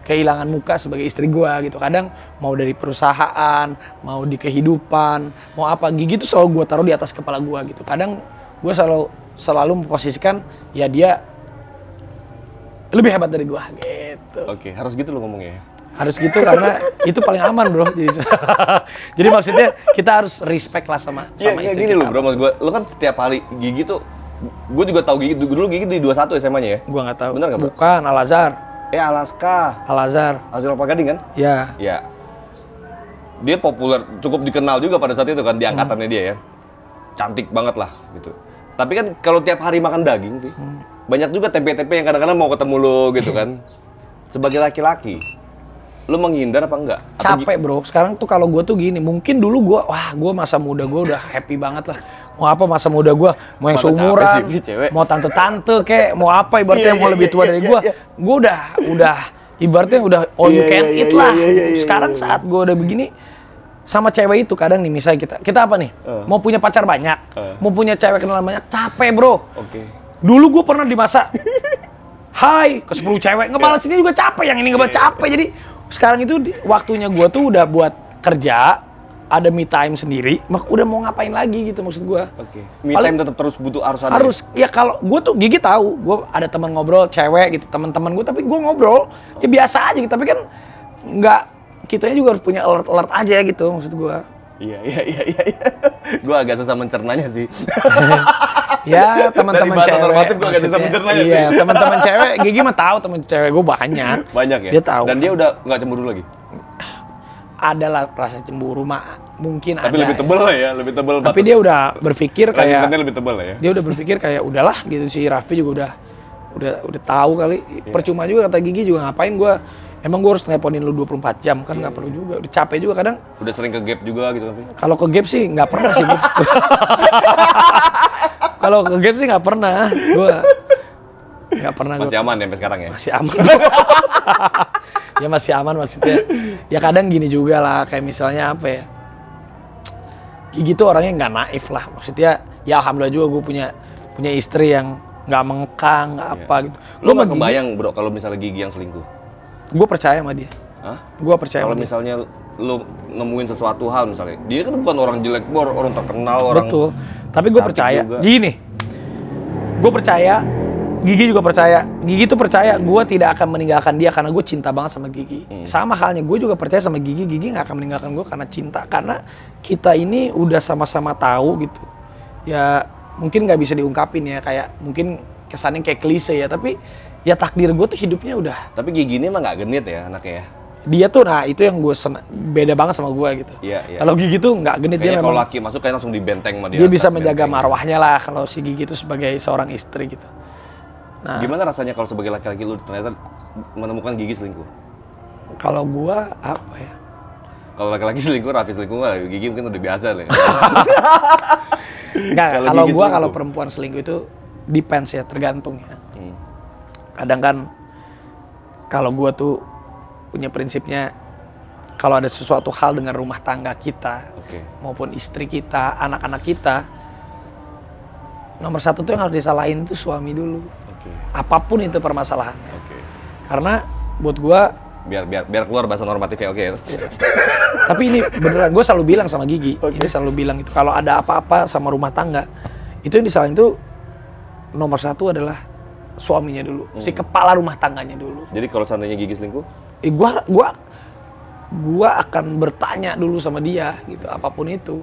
kehilangan muka sebagai istri gue gitu. Kadang mau dari perusahaan, mau di kehidupan, mau apa, Gigi tuh selalu gue taruh di atas kepala gue gitu. Kadang gue selalu memposisikan ya dia lebih hebat dari gue gitu. Oke, harus gitu lo ngomongnya. Harus gitu karena itu paling aman bro. Jadi maksudnya kita harus respect lah sama istri gini kita. Lo bro, maksud gue, lo kan setiap hari Gigi tuh, gue juga tahu Gigi dulu Gigi di 21 SMA-nya ya. Gue nggak tahu. Bener nggak bro? Bukan, Al-Azhar. Alaska. Al-Azhar. Kelapa Gading kan? Ya. Ya. Dia populer, cukup dikenal juga pada saat itu kan, di angkatannya dia ya. Cantik banget lah gitu. Tapi kan kalau tiap hari makan daging, banyak juga tempe-tempe yang kadang-kadang mau ketemu lo gitu kan. Sebagai laki-laki, lo menghindar apa enggak? Capek bro, sekarang tuh kalau gue tuh gini, mungkin dulu gue masa muda gue udah happy banget lah. Mau apa masa muda gue, mau yang seumuran, mau tante-tante kek, mau apa ibaratnya mau lebih tua dari gue udah ibaratnya udah all you can eat lah. Sekarang saat gue udah begini, sama cewek itu kadang nih misalnya kita apa nih, mau punya pacar banyak, mau punya cewek kenalan banyak, capek bro. Dulu gue pernah di masa, hai ke 10 cewek, ngebales ini juga capek, yang ini ngebales capek. Jadi sekarang itu waktunya gue tuh udah buat kerja, ada me time sendiri, udah mau ngapain lagi gitu maksud gue. Me time tetap terus butuh harus ada. Harus ya kalau gue tuh Gigi tahu, gue ada teman ngobrol cewek gitu, teman-teman gue, tapi gue ngobrol ya biasa aja gitu. Tapi kan nggak, kitanya juga harus punya alert aja gitu maksud gue. Iya. Gue agak susah mencernanya sih. Ya teman-teman cewek. Gue agak susah mencernanya sih. Iya teman-teman cewek, Gigi mah tahu teman cewek gue banyak. Banyak ya. Dia tahu. Dan dia udah nggak cemburu lagi. Adalah rasa cemburu mah mungkin tapi ada. Lebih tebel lah ya, lebih tebel. Tapi dia udah berpikir kayak. Lebih tebel lah ya. Dia udah berpikir kayak udahlah gitu, si Raffi juga udah tahu kali. Percuma juga kata Gigi juga ngapain gue. Emang gue harus nelponin lu 24 jam kan nggak perlu juga. Udah capek juga kadang. Udah sering ke gap juga gitu kan. Kalau ke gap sih nggak pernah sih. Kalau ke gap sih nggak pernah. Gue nggak pernah. Masih aman ya sampai sekarang ya? Masih aman. Ya masih aman maksudnya. Ya kadang gini juga lah, kayak misalnya apa ya. Gigi tuh orangnya nggak naif lah. Maksudnya ya alhamdulillah juga gue punya istri yang nggak mengkang, nggak apa gitu. Lu nggak kebayang bro kalau misalnya Gigi yang selingkuh? Gue percaya sama dia. Hah? Gue percaya. Kalau misalnya lu nemuin sesuatu hal misalnya, dia kan bukan orang jelek, orang terkenal, orang. Betul. Tapi gue percaya. Juga. Gini, gue percaya Gigi juga percaya. Gigi tuh percaya gue tidak akan meninggalkan dia karena gue cinta banget sama Gigi. Sama halnya gue juga percaya sama Gigi. Gigi nggak akan meninggalkan gue karena cinta. Karena kita ini udah sama-sama tahu gitu. Ya mungkin nggak bisa diungkapin ya, kayak mungkin kesannya kayak klise ya. Tapi ya takdir gue tuh hidupnya udah. Tapi Gigi ini emang nggak genit ya anaknya ya? Dia tuh, nah itu yang gue beda banget sama gue gitu. Iya. Kalau Gigi tuh nggak genit, dia Kayaknya kalau memang laki masuk kayak langsung dibenteng sama dia. dia bisa menjaga marwahnya lah kalau si Gigi itu sebagai seorang istri gitu. Nah, gimana rasanya kalau sebagai laki-laki lu ternyata menemukan Gigi selingkuh? kalau gue apa ya? Kalau laki-laki selingkuh, Raffi selingkuh nggak? Gigi mungkin udah biasa nih. Enggak, Kalau kalau Gigi gue selingkuh? kalau perempuan selingkuh itu depends ya, tergantung ya. Kadang kan kalau gue tuh punya prinsipnya kalau ada sesuatu hal dengan rumah tangga kita maupun istri kita, anak-anak kita, nomor satu tuh yang harus disalahin itu suami dulu. Apapun itu permasalahannya. Karena buat gua biar keluar bahasa normatifnya, oke. Tapi ini beneran gue selalu bilang sama Gigi, ini selalu bilang itu kalau ada apa-apa sama rumah tangga, itu yang disalahin tuh nomor satu adalah suaminya dulu, si kepala rumah tangganya dulu. Jadi kalau seandainya Gigi selingkuh, gua akan bertanya dulu sama dia gitu, apapun itu.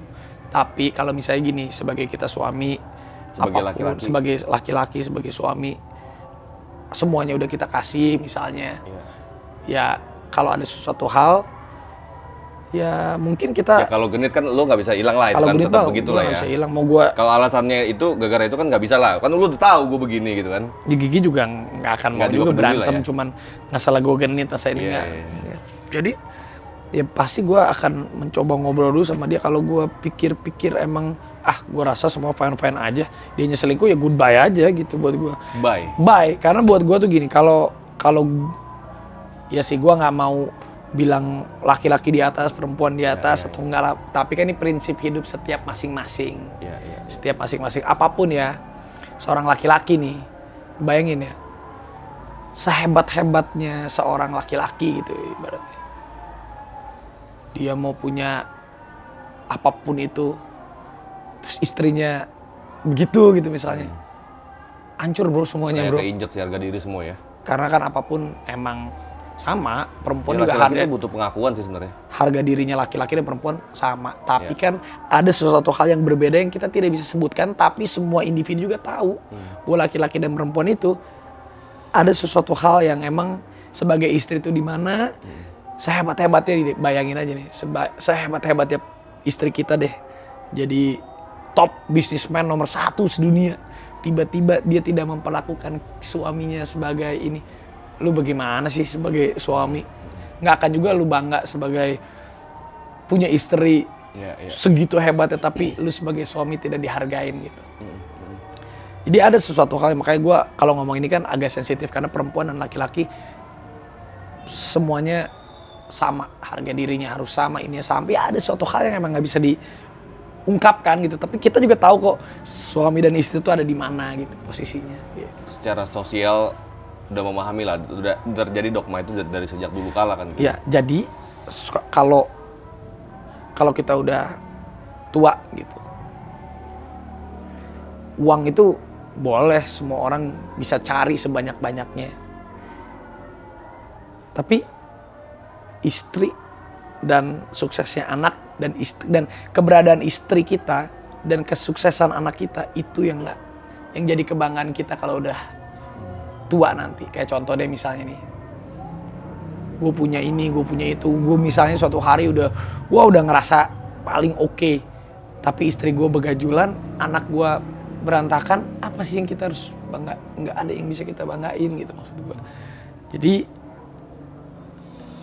Tapi kalau misalnya gini, sebagai kita suami, sebagai apapun, laki-laki, sebagai laki-laki, sebagai suami, semuanya udah kita kasih misalnya. Ya kalau ada sesuatu hal, ya mungkin kita. Ya kalau genit kan lu nggak bisa hilang lah, itu Kalau kan genit tetap mah begitu gua lah nggak ya. bisa hilang, mau gua. Kalau alasannya itu gara-gara itu kan nggak bisa lah, kan lu udah tahu gue begini gitu kan. Ya Gigi juga nggak akan mau juga berantem, cuman masalah gue genit atau ini nggak. Jadi ya pasti gue akan mencoba ngobrol dulu sama dia. Kalau gue pikir-pikir emang gue rasa semua fine-fine aja, dia selingkuh ya goodbye aja gitu buat gue. Bye, karena buat gue tuh gini, kalau ya sih gue nggak mau bilang laki-laki di atas, perempuan di atas atau enggak lah. Tapi kan ini prinsip hidup setiap masing-masing. Setiap masing-masing, apapun ya. Seorang laki-laki nih, bayangin ya, sehebat-hebatnya seorang laki-laki gitu ibaratnya. Dia mau punya apapun itu, terus istrinya begitu gitu misalnya. Hancur bro semuanya bro. Kayak keinjek sih harga diri semua ya. Karena kan apapun emang sama, perempuan Ya, juga laki-laki itu butuh pengakuan sih sebenarnya. Harga dirinya laki-laki dan perempuan sama. Tapi kan ada sesuatu hal yang berbeda yang kita tidak bisa sebutkan, tapi semua individu juga tahu. Bahwa laki-laki dan perempuan itu ada sesuatu hal yang emang sebagai istri itu di mana sehebat-hebatnya, bayangin aja nih, sehebat-hebatnya istri kita deh. Jadi top bisnismen nomor 1 sedunia. Tiba-tiba dia tidak memperlakukan suaminya sebagai ini. Lu bagaimana sih sebagai suami? Nggak akan juga lu bangga sebagai punya istri segitu hebatnya, tapi lu sebagai suami tidak dihargain gitu. Jadi ada sesuatu hal, makanya gue kalau ngomong ini kan agak sensitif karena perempuan dan laki-laki semuanya sama, harga dirinya harus sama, ini sampai ada suatu hal yang emang nggak bisa diungkapkan gitu. Tapi kita juga tahu kok suami dan istri itu ada di mana gitu posisinya. Gitu. Secara sosial udah memahami lah, udah terjadi dogma itu dari sejak dulu kala kan. Iya, jadi kalau kita udah tua gitu, uang itu boleh semua orang bisa cari sebanyak-banyaknya. Tapi istri dan suksesnya anak dan istri dan keberadaan istri kita dan kesuksesan anak kita itu yang jadi kebanggaan kita kalau udah tua nanti. Kayak contoh deh misalnya nih, gue punya ini, gue punya itu, gue misalnya suatu hari udah ngerasa paling oke, tapi istri gue begajulan, anak gue berantakan, apa sih yang kita harus bangga? Nggak ada yang bisa kita banggain gitu maksud gue. Jadi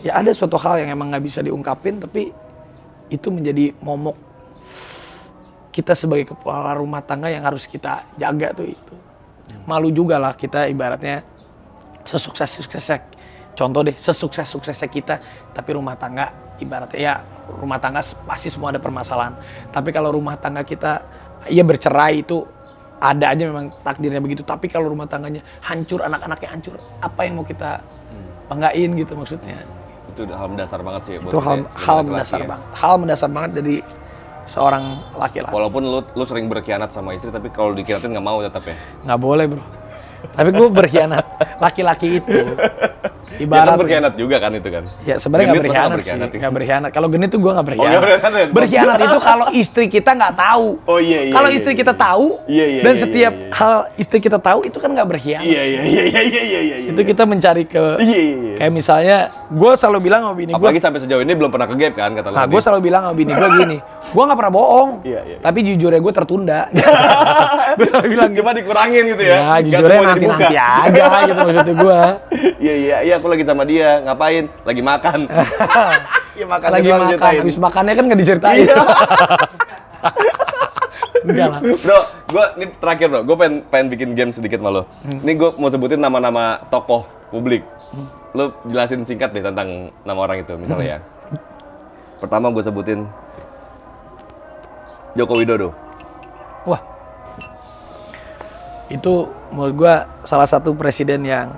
ya ada suatu hal yang emang nggak bisa diungkapin, tapi itu menjadi momok kita sebagai kepala rumah tangga yang harus kita jaga tuh itu. Malu juga lah kita ibaratnya sesukses-suksesnya, contoh deh sesukses-suksesnya kita, tapi rumah tangga ibaratnya ya rumah tangga pasti semua ada permasalahan. Tapi kalau rumah tangga kita ya bercerai itu ada aja memang takdirnya begitu. Tapi kalau rumah tangganya hancur, anak-anaknya hancur, apa yang mau kita banggain gitu maksudnya. Itu hal mendasar banget sih. Itu hal mendasar banget. Hal mendasar banget dari seorang laki-laki. Walaupun lu sering berkhianat sama istri, tapi kalau dikhianatin nggak mau tetap ya? Nggak boleh bro. Tapi gue berkhianat laki-laki itu. Dia Ibarat kan berkhianat juga kan itu kan. ya sebenarnya nggak Genit masa berkhianat sih, ya? nggak berkhianat. Kalau genit tuh gue nggak Oh, berkhianat. nggak berkhianat ya? Berkhianat itu kalau istri kita nggak tahu. Oh iya. Kalau istri kita tahu dan setiap iya. hal istri kita tahu itu kan nggak berkhianat. Iya. Itu kita mencari ke Iya. kayak misalnya gue selalu bilang sama bini gue. Apalagi sampai sejauh ini belum pernah ke gap kan kata lu Nah, tadi. gue selalu bilang sama bini gue gini, gue nggak pernah bohong, Iya. tapi jujurnya gue tertunda. Gue selalu bilang cuma dikurangin gitu ya. ya Nggak jujurnya semuanya dibuka. nanti aja gitu maksudnya gue. Iya, aku lagi sama dia. Ngapain? Lagi makan. Iya, makan Lagi doang makan, ceritain. habis makannya kan nggak diceritain. Iya. Enggak lah. Bro, ini terakhir bro, gue pengen bikin game sedikit sama lo. Ini gue mau sebutin nama-nama tokoh publik. Lo jelasin singkat deh tentang nama orang itu misalnya ya. Pertama gue sebutin Joko Widodo. Wah, itu menurut gue salah satu presiden yang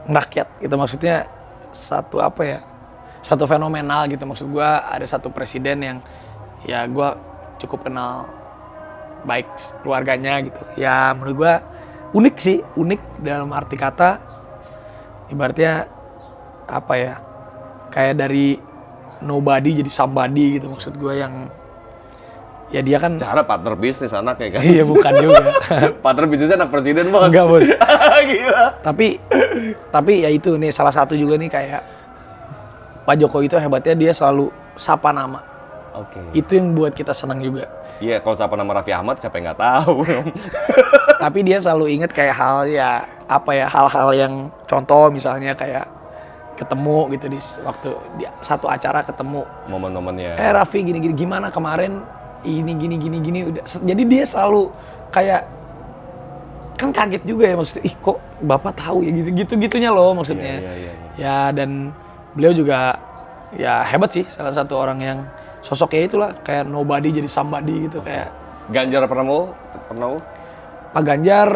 rakyat gitu, maksudnya satu apa ya, satu fenomenal gitu. Maksud gue ada satu presiden yang ya gue cukup kenal baik keluarganya gitu. Ya menurut gue unik sih, unik dalam arti kata, ibaratnya apa ya, kayak dari nobody jadi somebody gitu. Maksud gue yang ya dia kan Cara partner bisnis anaknya kan. iya bukan juga. Partner bisnisnya anak presiden bos. Enggak bos. Gila. Tapi ya itu nih salah satu juga nih kayak Pak Jokowi itu hebatnya dia selalu sapa nama. Oke. Itu yang buat kita senang juga. Iya, kalau siapa nama Raffi Ahmad siapa yang nggak tahu. Tapi dia selalu inget kayak hal ya apa ya, hal-hal yang contoh misalnya kayak ketemu gitu di waktu di satu acara ketemu. Momen-momennya. Raffi gini-gini gimana kemarin ini gini udah. Jadi dia selalu kayak kan kaget juga ya maksudnya. Ih kok Bapak tahu ya gitu-gitunya loh maksudnya. Iya. Ya dan beliau juga ya hebat sih, salah satu orang yang sosoknya itulah kayak nobody jadi somebody gitu. Kayak Ganjar Pranowo? Pak Ganjar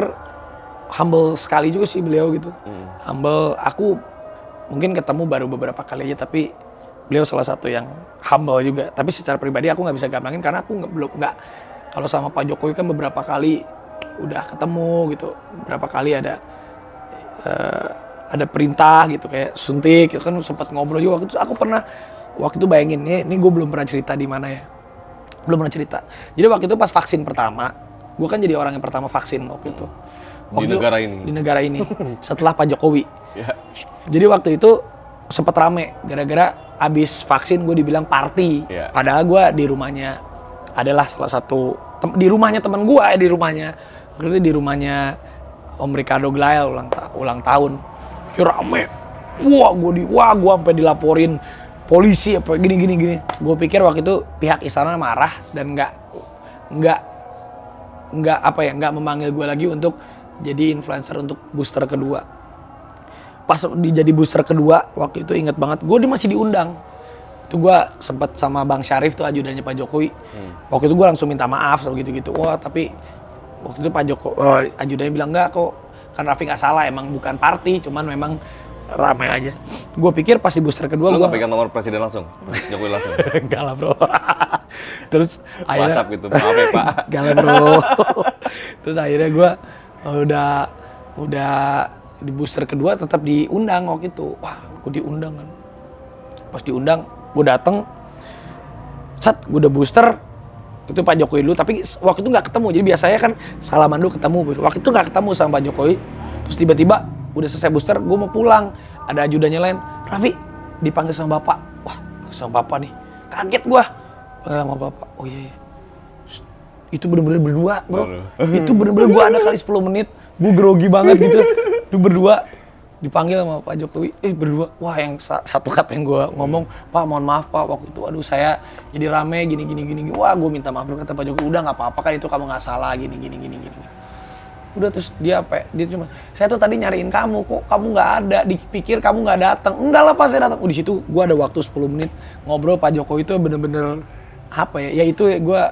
humble sekali juga sih beliau gitu. Humble, aku mungkin ketemu baru beberapa kali aja tapi beliau salah satu yang humble juga. Tapi secara pribadi aku nggak bisa gampangin karena aku nggak kalau sama Pak Jokowi kan beberapa kali udah ketemu gitu, beberapa kali ada perintah gitu kayak suntik gitu kan, sempat ngobrol juga waktu itu. Aku pernah waktu itu bayangin ini gue belum pernah cerita di mana ya, belum pernah cerita. Jadi waktu itu pas vaksin pertama, gue kan jadi orang yang pertama vaksin waktu itu. Di negara ini. Setelah Pak Jokowi. Ya. Jadi waktu itu sempet rame gara-gara abis vaksin gue dibilang party. Ya. Padahal gue di rumahnya adalah salah satu di rumahnya teman gue di rumahnya. Waktu itu di rumahnya Om Ricardo Glael ulang tahun. Ya rame. Wah gue sampai dilaporin polisi apa gini. Gue pikir waktu itu pihak istana marah dan nggak memanggil gue lagi untuk jadi influencer untuk booster kedua. Pas jadi booster kedua waktu itu inget banget gue masih diundang. Itu gue sempat sama Bang Syarif tuh ajudannya Pak Jokowi. Waktu itu gue langsung minta maaf sama gitu-gitu. Wah tapi waktu itu Pak Jokowi ajudannya bilang enggak kok, kan Raffi nggak salah, emang bukan party, cuman memang ramai aja. Gue pikir pas di booster kedua Lu gue nggak pegang nomor presiden langsung? Jokowi langsung? enggak lah bro. Terus akhirnya WhatsApp gitu, maaf ya Pak. enggak lah bro. Terus akhirnya gue udah di booster kedua tetap diundang waktu itu. Wah gue diundang kan. Pas diundang gue dateng, gue udah booster. Itu Pak Jokowi dulu, tapi waktu itu nggak ketemu. Jadi biasanya kan salaman dulu ketemu. Waktu itu nggak ketemu sama Pak Jokowi. Terus tiba-tiba udah selesai booster, gue mau pulang. Ada ajudannya lain, Raffi dipanggil sama Bapak. Wah, sama Bapak nih. Kaget gue. Panggil sama Bapak. Oh iya. Itu bener-bener berdua, bro. Itu bener-bener gue ada kali 10 menit. Gue grogi banget gitu. Itu berdua. Dipanggil sama Pak Jokowi, berdua. Wah yang satu kata yang gue ngomong, Pak mohon maaf Pak, waktu itu aduh saya jadi rame gini. Wah gue minta maaf dulu, kata Pak Jokowi, udah nggak apa-apa kan itu kamu nggak salah gini. Udah terus dia apa ya? Dia cuma, saya tuh tadi nyariin kamu, kok kamu nggak ada, dipikir kamu nggak datang. Enggak lah Pak saya datang. Di situ gue ada waktu 10 menit ngobrol. Pak Jokowi itu bener-bener apa ya? Ya itu gue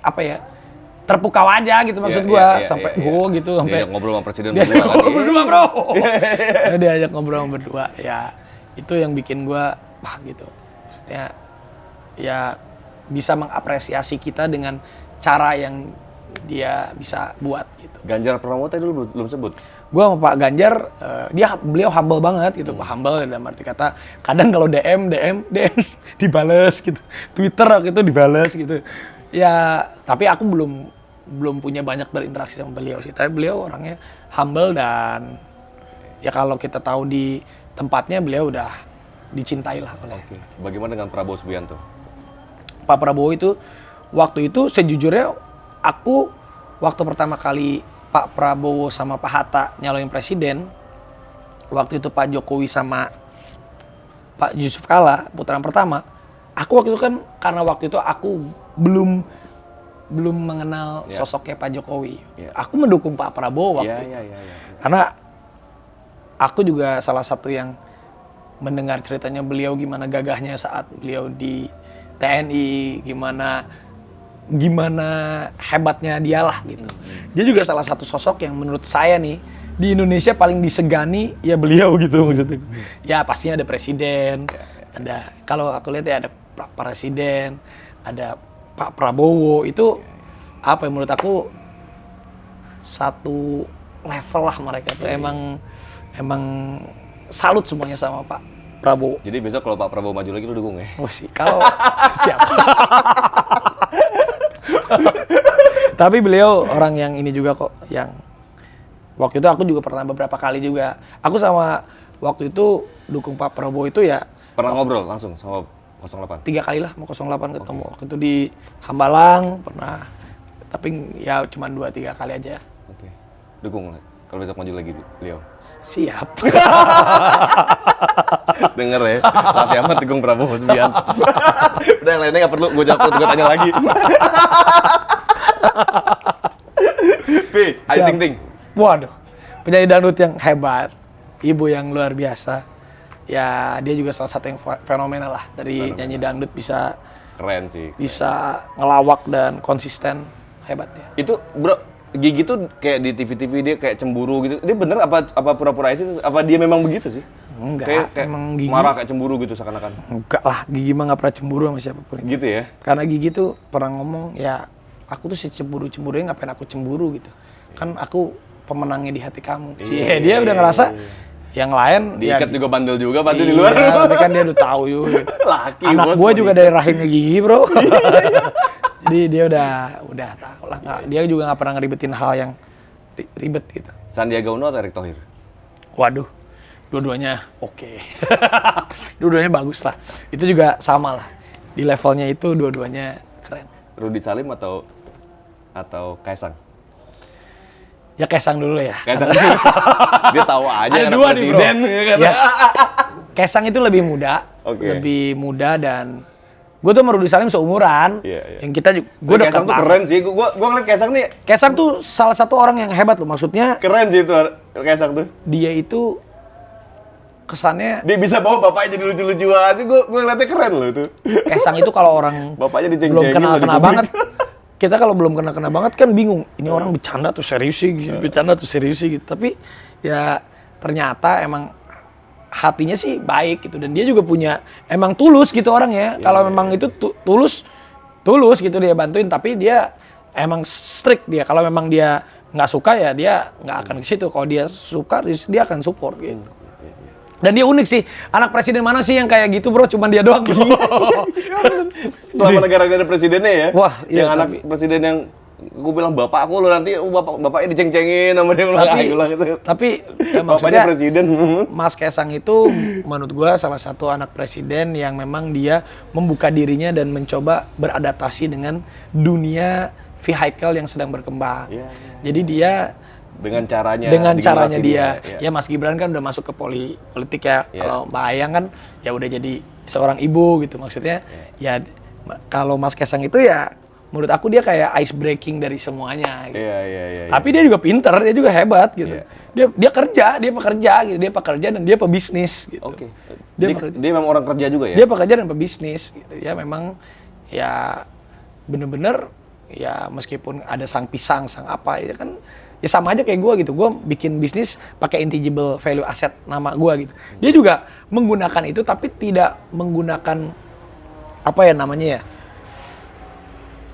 apa ya? Terpukau aja gitu maksud gua, sampai gue gitu sampai ngobrol sama presiden dia ngobrol berdua bro. Yeah. Dia ajak ngobrol berdua, ya itu yang bikin gua wah gitu. Maksudnya ya bisa mengapresiasi kita dengan cara yang dia bisa buat gitu. Ganjar Pranowo tadi dulu belum sebut. Gua sama Pak Ganjar, beliau humble banget gitu, Pak, humble dalam arti kata kadang kalau DM dibales gitu, Twitter waktu itu dibales gitu. Ya, tapi aku belum punya banyak berinteraksi sama beliau sih. Tapi beliau orangnya humble dan ya kalau kita tahu di tempatnya beliau udah dicintai lah oleh. Oke. Bagaimana dengan Prabowo Subianto? Pak Prabowo itu waktu itu sejujurnya aku waktu pertama kali Pak Prabowo sama Pak Hatta nyalonin presiden, waktu itu Pak Jokowi sama Pak Yusuf Kala putaran pertama, aku waktu itu kan karena waktu itu aku belum mengenal sosoknya Pak Jokowi. Aku mendukung Pak Prabowo waktu itu. Karena aku juga salah satu yang mendengar ceritanya beliau gimana gagahnya saat beliau di TNI, gimana hebatnya dia lah gitu. Dia juga salah satu sosok yang menurut saya nih di Indonesia paling disegani ya beliau gitu maksudnya. Ya pastinya ada presiden, ada kalau aku lihat ya ada presiden, ada Pak Prabowo, itu apa yang menurut aku satu level lah mereka tuh emang salut semuanya sama Pak Prabowo. Jadi besok kalau Pak Prabowo maju lagi lu dukung ya? Oh sih, kalau siap. Tapi beliau orang yang ini juga kok, yang waktu itu aku juga pernah beberapa kali juga. Aku sama waktu itu dukung Pak Prabowo itu ya. Pernah ngobrol langsung sama 08? 3 kali lah mau 08 ketemu. Waktu itu di Hambalang pernah. Tapi ya cuma 2-3 kali aja. Oke. Dukung kalau besok maju lagi beliau. Siap. Denger ya, Raffi Ahmad dukung Prabowo Subianto. Udah yang lainnya nggak perlu gue tanya lagi. Ayu Ting Ting. Waduh, penyanyi dangdut yang hebat, ibu yang luar biasa. Ya dia juga salah satu yang fenomenal lah dari nyanyi dangdut, bisa Keren sih. Bisa ngelawak dan konsisten, hebat ya. Itu bro, Gigi tuh kayak di TV-TV dia kayak cemburu gitu. Dia bener apa pura-pura sih? Apa dia memang begitu sih? Enggak, kayak emang Gigi marah kayak cemburu gitu seakan-akan. Enggak lah, Gigi mah nggak pernah cemburu sama siapapun. Gitu ya? Karena Gigi tuh pernah ngomong, ya aku tuh si cemburu-cemburunya ngapain aku cemburu gitu. Kan aku pemenangnya di hati kamu. Dia udah ngerasa yang lain diikat ya, juga bandel juga pasti di luar. Tapi kan dia udah tahu yuk. Gitu. Laki, anak gua juga dari rahimnya Gigi, bro. Jadi dia udah tahu lah. Dia juga nggak pernah ngeribetin hal yang ribet gitu. Sandiaga Uno atau Erick Thohir? Waduh, dua-duanya oke. Dua-duanya bagus lah. Itu juga sama lah. Di levelnya itu dua-duanya keren. Rudy Salim atau Kaisang? Ya Kaisang dulu ya. Kaisang. Dia tahu aja ada anak dua nih, bro. presiden. Ya. Kaisang itu lebih muda, lebih muda dan gue tuh sama Rudy Salim seumuran. Yang kita juga, gue udah Kaisang tuh keren sih. Gue ngeliat Kaisang nih. Kaisang tuh salah satu orang yang hebat loh, maksudnya. Keren sih itu Kaisang tuh. Dia itu kesannya. Dia bisa bawa bapaknya jadi lucu-lucuan. Gue ngeliatnya keren loh itu. Kaisang itu kalau orang bapaknya belum kenal banget. Kita kalau belum kena banget kan bingung. Ini orang bercanda tuh serius sih, bercanda tuh serius sih gitu. Tapi ya ternyata emang hatinya sih baik gitu, dan dia juga punya emang tulus gitu orangnya. Kalau memang itu tulus gitu dia bantuin, tapi dia emang strict dia. Kalau memang dia nggak suka ya dia nggak akan ke situ. Kalau dia suka dia akan support gitu. Dan dia unik sih, anak presiden mana sih yang kayak gitu bro, cuman dia doang gitu. Selama negara ada presidennya ya. Wah, iya, yang anak presiden yang gue bilang bapakku lo nanti bapaknya diceng-cengin sama dia gitu. Tapi ya maksudnya presiden. Mas Kaisang itu menurut gue salah satu anak presiden yang memang dia membuka dirinya dan mencoba beradaptasi dengan dunia vehicle yang sedang berkembang. Jadi dia dengan caranya dia. Ya Mas Gibran kan udah masuk ke politik ya. Kalau Mbak Ayang kan ya udah jadi seorang ibu gitu maksudnya. Ya kalau Mas Kaisang itu ya menurut aku dia kayak ice breaking dari semuanya gitu. Tapi dia juga pinter, dia juga hebat gitu. Dia pekerja gitu, dia pekerja dan dia pebisnis gitu. Oke. Dia memang orang kerja juga ya? Dia pekerja dan pebisnis gitu. Ya memang ya bener-bener ya meskipun ada sang pisang, sang apa ya kan ya sama aja kayak gue gitu. Gue bikin bisnis pakai intangible value asset nama gue gitu. Dia juga menggunakan itu tapi tidak menggunakan apa ya namanya ya?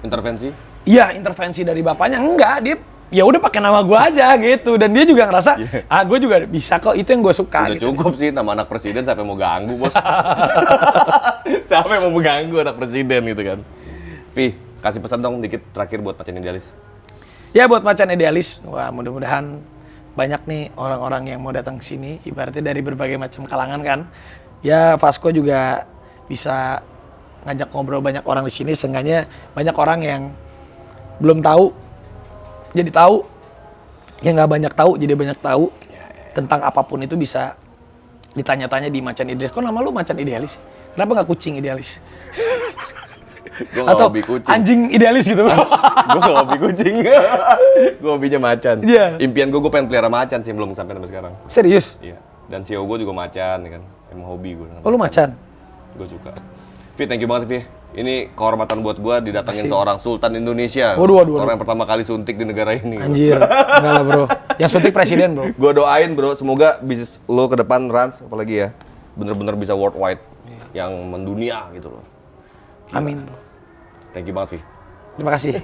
Intervensi? iya intervensi dari bapaknya, enggak, dia ya udah pakai nama gue aja gitu, dan dia juga ngerasa gue juga bisa kok, itu yang gue suka. Udah gitu. cukup sih nama anak presiden, siapa yang mau ganggu bos? Siapa yang mau mengganggu anak presiden gitu kan? Vi, kasih pesan dong dikit terakhir buat Macan Idealis. Ya buat Macan Idealis, wah mudah-mudahan banyak nih orang-orang yang mau datang ke sini, ibaratnya dari berbagai macam kalangan kan. Ya Vasco juga bisa ngajak ngobrol banyak orang di sini, seenggaknya banyak orang yang belum tahu jadi tahu, yang nggak banyak tahu jadi banyak tahu tentang apapun itu bisa ditanya-tanya di Macan Idealis. Kok nama lu Macan Idealis? Kenapa nggak Kucing Idealis? Gue nggak Atau hobi kucing. anjing idealis gitu? Gue nggak hobi kucing. Gue hobinya macan. Iya. Impian gue pengen pelihara macan sih, belum sampai sekarang. Serius? Iya. Dan CEO gue juga macan, ya kan. Emang hobi gue. Oh lu macan? Gue suka. Vi, thank you banget Vi. Ini kehormatan buat gue didatengin seorang Sultan Indonesia. Waduh. Orang yang pertama kali suntik di negara ini. Anjir, enggak lah bro. Yang suntik presiden bro. Gue doain bro, semoga bisnis lo ke depan Rans, apalagi ya, bener-bener bisa worldwide, yang mendunia gitu loh. Amin. Thank you banget Vi. Terima kasih.